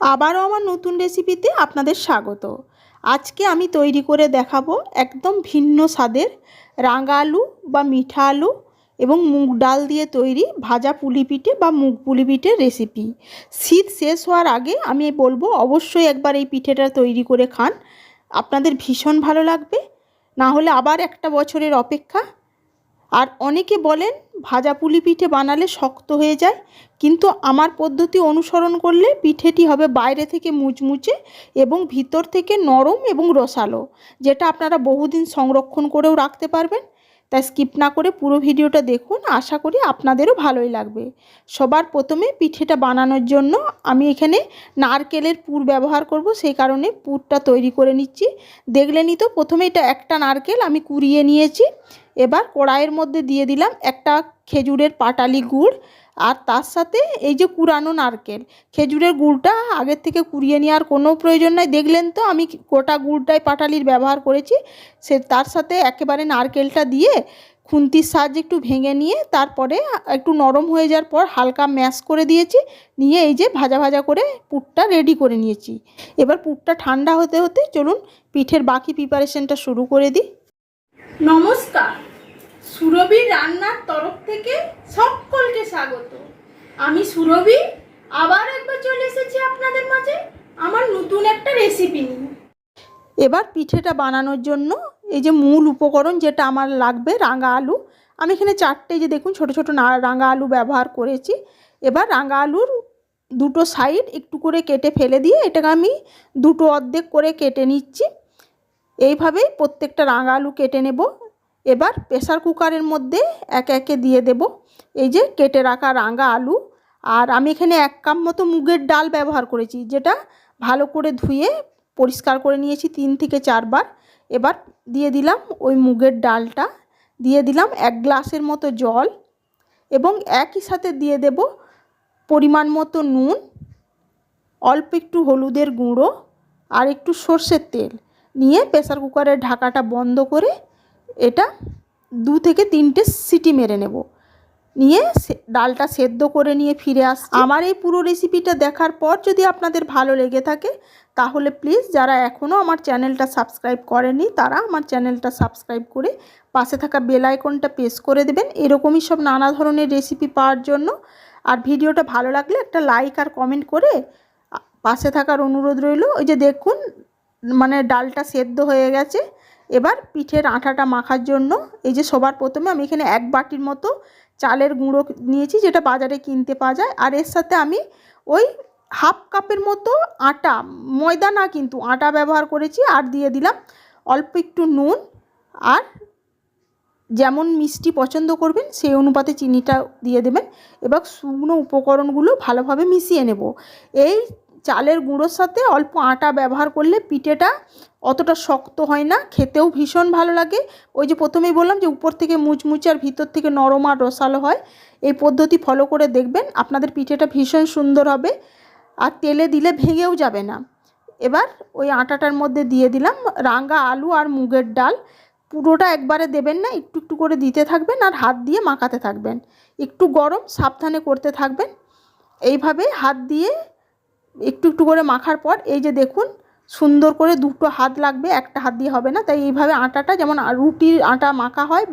আবারও আমার নতুন রেসিপিতে আপনাদের স্বাগত। আজকে আমি তৈরি করে দেখাবো একদম ভিন্ন স্বাদের রাঙা আলু বা মিঠা আলু এবং মুগ ডাল দিয়ে তৈরি ভাজা পুলি পিঠে বা মুগ পুলি পিঠের রেসিপি। শীত শেষ হওয়ার আগে আমি বলবো অবশ্যই একবার এই পিঠেটা তৈরি করে খান, আপনাদের ভীষণ ভালো লাগবে। না হলে আবার একটা বছরের অপেক্ষা। আর অনেকে বলেন ভাজা পুলি পিঠে বানালে শক্ত হয়ে যায়, কিন্তু আমার পদ্ধতি অনুসরণ করলে পিঠেটি হবে বাইরে থেকে মুচমুচে এবং ভিতর থেকে নরম এবং রসালো, যেটা আপনারা বহুদিন সংরক্ষণ করেও রাখতে পারবেন। তাই স্কিপ না করে পুরো ভিডিওটা দেখুন, আশা করি আপনাদেরও ভালোই লাগবে। সবার প্রথমে পিঠেটা বানানোর জন্য আমি এখানে নারকেলের পুর ব্যবহার করব, সেই কারণে পুরটা তৈরি করে নিচ্ছি। দেখলেনই তো, প্রথমে এটা একটা নারকেল আমি কুড়িয়ে নিয়েছি। এবার কড়াইয়ের মধ্যে দিয়ে দিলাম একটা খেজুরের পাটালি গুড়, আর তার সাথে এই যে কুড়ানো নারকেল। খেজুরের গুড়টা আগের থেকে কুড়িয়ে নেওয়ার কোনো প্রয়োজন নাই, দেখলেন তো আমি গোটা গুড়টাই পাটালির ব্যবহার করেছি। তার সাথে একেবারে নারকেলটা দিয়ে খুন্তির সাহায্যে একটু ভেঙে নিয়ে তারপরে একটু নরম হয়ে যাওয়ার পর হালকা ম্যাশ করে দিয়েছি। নিয়ে এই যে ভাজা ভাজা করে পুরটা রেডি করে নিয়েছি। এবার পুরটা ঠান্ডা হতে হতে চলুন পিঠের বাকি প্রিপারেশনটা শুরু করে দিই। নমস্কার, সুরভি রান্নার তরফ থেকে সকলকে স্বাগত। আমি সুরভি আবার একবার চলে এসেছি আপনাদের মাঝে আমার নতুন একটা রেসিপি নিয়ে। এবার পিঠেটা বানানোর জন্য এই যে মূল উপকরণ যেটা আমার লাগবে, রাঙা আলু। আমি এখানে চারটে যে দেখুন ছোট ছোট রাঙা আলু ব্যবহার করেছি। এবার রাঙা আলুর দুটো সাইড একটু করে কেটে ফেলে দিয়ে এটাকে আমি দুটো অর্ধেক করে কেটে নিচ্ছি। এইভাবেই প্রত্যেকটা রাঙা আলু কেটে নেব। এবার প্রেসার কুকারের মধ্যে একে একে দিয়ে দেব এই যে কেটে রাখা রাঙা আলু। আর আমি এখানে 1 কাপ মতো মুগের ডাল ব্যবহার করেছি, যেটা ভালো করে ধুয়ে পরিষ্কার করে নিয়েছি 3 থেকে 4 বার। এবার দিয়ে দিলাম ওই মুগের ডালটা, দিয়ে দিলাম 1 গ্লাসের মতো জল এবং একই সাথে দিয়ে দেব পরিমাণ মতো নুন, অল্প একটু হলুদের গুঁড়ো আর একটু সর্ষের তেল নিয়ে প্রেসার কুকারের ঢাকাটা বন্ধ করে এটা 2 থেকে 3টে সিটি মেরে নেব। নিয়ে ডালটা সেদ্ধ করে নিয়ে ফিরে আসছি। আমার এই পুরো রেসিপিটা দেখার পর যদি আপনাদের ভালো লেগে থাকে তাহলে প্লিজ যারা এখনও আমার চ্যানেলটা সাবস্ক্রাইব করেনি তারা আমার চ্যানেলটা সাবস্ক্রাইব করে পাশে থাকা বেল আইকনটা প্রেস করে দেবেন, এরকমই সব নানা ধরনের রেসিপি পাওয়ার জন্য। আর ভিডিওটা ভালো লাগলে একটা লাইক আর কমেন্ট করে পাশে থাকার অনুরোধ রইল। ওই যে দেখুন মানে ডালটা সেদ্ধ হয়ে গেছে। এবার পিঠের আটাটা মাখার জন্য এই যে সবার প্রথমে আমি এখানে 1 বাটির মতো চালের গুঁড়ো নিয়েছি, যেটা বাজারে কিনতে পাওয়া যায়। আর এর সাথে আমি ওই হাফ কাপের মতো আটা, ময়দা না কিন্তু আটা ব্যবহার করেছি। আর দিয়ে দিলাম অল্প একটু নুন, আর যেমন মিষ্টি পছন্দ করবেন সেই অনুপাতে চিনিটা দিয়ে দেবেন। এবার শুকনো উপকরণগুলো ভালোভাবে মিশিয়ে নেব। এই চালের গুঁড়োর সাথে অল্প আটা ব্যবহার করলে পিঠেটা অতটা শক্ত হয় না, খেতেও ভীষণ ভালো লাগে। ওই যে প্রথমেই বললাম যে উপর থেকে মুচমুচে আর ভিতর থেকে নরম আর রসালো হয়। এই পদ্ধতি ফলো করে দেখবেন, আপনাদের পিঠেটা ভীষণ সুন্দর হবে আর তেলে দিলে ভেঙেও যাবে না। এবার ওই আটাটার মধ্যে দিয়ে দিলাম রাঙা আলু আর মুগের ডাল। পুরোটা একবারে দেবেন না, একটু একটু করে দিতে থাকবেন আর হাত দিয়ে মাখাতে থাকবেন। একটু গরম, সাবধানে করতে থাকবেন। এইভাবে হাত দিয়ে একটু একটু করে মাখার পর এই যে দেখুন সুন্দর করে দুটো হাত লাগবে, একটা হাত দিয়ে হবে না। তাই এইভাবে আটাটা যেমন রুটির আটা মাখা হয়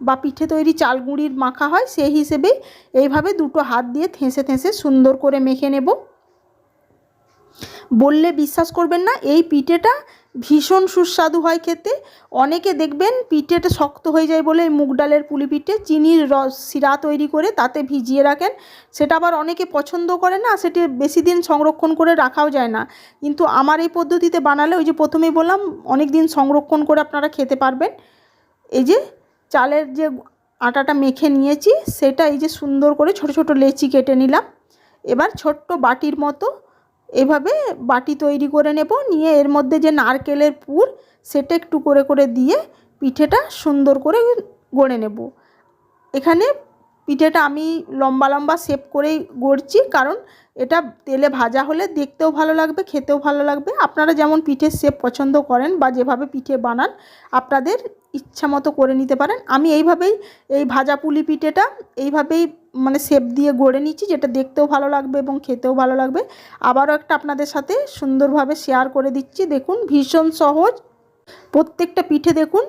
বা পিঠে তৈরি চাল গুঁড়ির মাখা হয় সেই হিসেবেই এইভাবে দুটো হাত দিয়ে থেঁসে থেঁসে সুন্দর করে মেখে নেব। বললে বিশ্বাস করবেন না, এই পিঠেটা ভীষণ সুস্বাদু হয় খেতে। অনেকে দেখবেন পিঠেটা শক্ত হয়ে যায় বলে মুগ ডালের পুলি পিঠে চিনির শিরা তৈরি করে তাতে ভিজিয়ে রাখেন, সেটা আবার অনেকে পছন্দ করে না, সেটি বেশি দিন সংরক্ষণ করে রাখাও যায় না। কিন্তু আমার এই পদ্ধতিতে বানালে ওই যে প্রথমেই বললাম অনেক দিন সংরক্ষণ করে আপনারা খেতে পারবেন। এই যে চালের যে আটাটা মেখে নিয়েছি সেটা এই যে সুন্দর করে ছোট ছোট লেচি কেটে নিলাম। এবার ছোট্ট বাটির মতো এভাবে বাটি তৈরি করে নেব। নিয়ে এর মধ্যে যে নারকেলের পুর সেটা একটু করে করে দিয়ে পিঠেটা সুন্দর করে গড়ে নেব। এখানে পিঠেটা আমি লম্বা লম্বা শেপ করেই গড়ছি, কারণ এটা তেলে ভাজা হলে দেখতেও ভালো লাগবে, খেতেও ভালো লাগবে। আপনারা যেমন পিঠের শেপ পছন্দ করেন বা যেভাবে পিঠে বানান আপনাদের ইচ্ছা মতো করে নিতে পারেন। আমি এইভাবেই এই ভাজা পুলি পিঠেটা এইভাবেই মানে শেপ দিয়ে গড়ে নিচ্ছি, যেটা দেখতেও ভালো লাগবে এবং খেতেও ভালো লাগবে। আবারও একটা আপনাদের সাথে সুন্দরভাবে শেয়ার করে দিচ্ছি। দেখুন ভীষণ সহজ। প্রত্যেকটা পিঠে দেখুন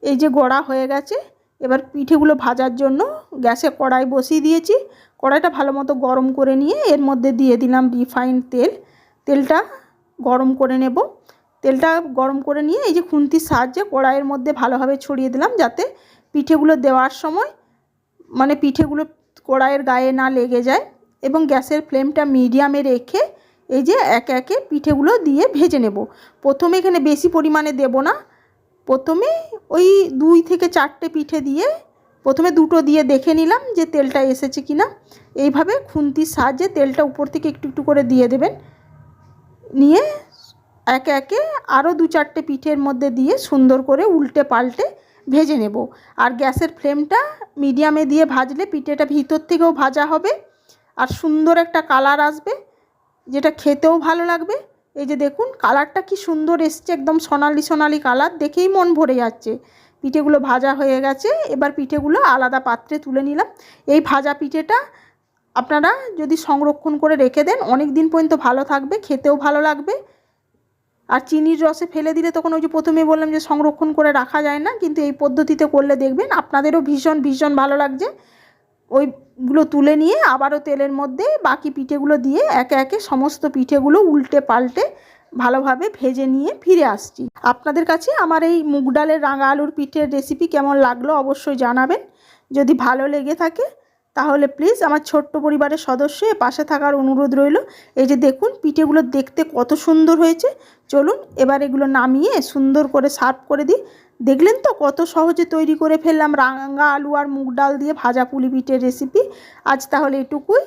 এই যে গড়া হয়ে গেছে। এবার পিঠেগুলো ভাজার জন্য গ্যাসে কড়াই বসিয়ে দিয়েছি। কড়াইটা ভালো মতো গরম করে নিয়ে এর মধ্যে দিয়ে দিলাম রিফাইন্ড তেল। তেলটা গরম করে নেব। তেলটা গরম করে নিয়ে এই যে খুন্তির সাহায্যে কড়াইয়ের মধ্যে ভালোভাবে ছড়িয়ে দিলাম, যাতে পিঠেগুলো দেওয়ার সময় মানে পিঠেগুলো কড়াইয়ের গায়ে না লেগে যায়। এবং গ্যাসের ফ্লেমটা মিডিয়ামে রেখে এই যে একে একে পিঠেগুলো দিয়ে ভেজে নেব। প্রথমে এখানে বেশি পরিমাণে দেব না, প্রথমে ওই 2 থেকে 4টে পিঠে দিয়ে প্রথমে 2টো দিয়ে দেখে নিলাম যে তেলটা এসেছে কিনা। এইভাবে খুন্তির সাহায্যে তেলটা উপর থেকে একটু একটু করে দিয়ে দেবেন। নিয়ে একে একে আরও 2-4টে পিঠের মধ্যে দিয়ে সুন্দর করে উল্টে পাল্টে ভেজে নেব। আর গ্যাসের ফ্লেমটা মিডিয়ামে দিয়ে ভাজলে পিঠেটা ভিতর থেকেও ভাজা হবে আর সুন্দর একটা কালার আসবে, যেটা খেতেও ভালো লাগবে। এই যে দেখুন কালারটা কি সুন্দর এসছে, একদম সোনালি সোনালি কালার, দেখেই মন ভরে যাচ্ছে। পিঠেগুলো ভাজা হয়ে গেছে। এবার পিঠেগুলো আলাদা পাত্রে তুলে নিলাম। এই ভাজা পিঠেটা আপনারা যদি সংরক্ষণ করে রেখে দেন অনেক দিন পর্যন্ত ভালো থাকবে, খেতেও ভালো লাগবে। আর চিনির রসে ফেলে দিলে তখন ওই যে প্রথমে বললাম যে সংরক্ষণ করে রাখা যায় না, কিন্তু এই পদ্ধতিতে করলে দেখবেন আপনাদেরও ভীষণ ভীষণ ভালো লাগছে। ওইগুলো তুলে নিয়ে আবারও তেলের মধ্যে বাকি পিঠেগুলো দিয়ে একে একে সমস্ত পিঠেগুলো উল্টে পাল্টে ভালোভাবে ভেজে নিয়ে ফিরে আসছি। আপনাদের কাছে আমার এই মুগ ডালের রাঙা আলুর পিঠের রেসিপি কেমন লাগলো অবশ্যই জানাবেন। যদি ভালো লেগে থাকে তাহলে প্লিজ আমার ছোট্ট পরিবারের সদস্য পাশে থাকার অনুরোধ রইল। এই যে দেখুন পিঠেগুলো দেখতে কত সুন্দর হয়েছে। চলুন এবার এগুলো নামিয়ে সুন্দর করে সার্ভ করে দিই। দেখলেন তো কত সহজে তৈরি করে ফেললাম রাঙা আলু আর মুগ ডাল দিয়ে ভাজা পুলি পিঠের রেসিপি। আজ তাহলে এটুকুই।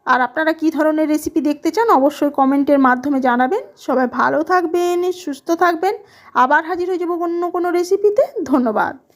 আর আপনারা কী ধরনের রেসিপি দেখতে চান অবশ্যই কমেন্টের মাধ্যমে জানাবেন। সবাই ভালো থাকবেন, সুস্থ থাকবেন। আবার হাজির হয়ে যাব অন্য কোনো রেসিপিতে। ধন্যবাদ।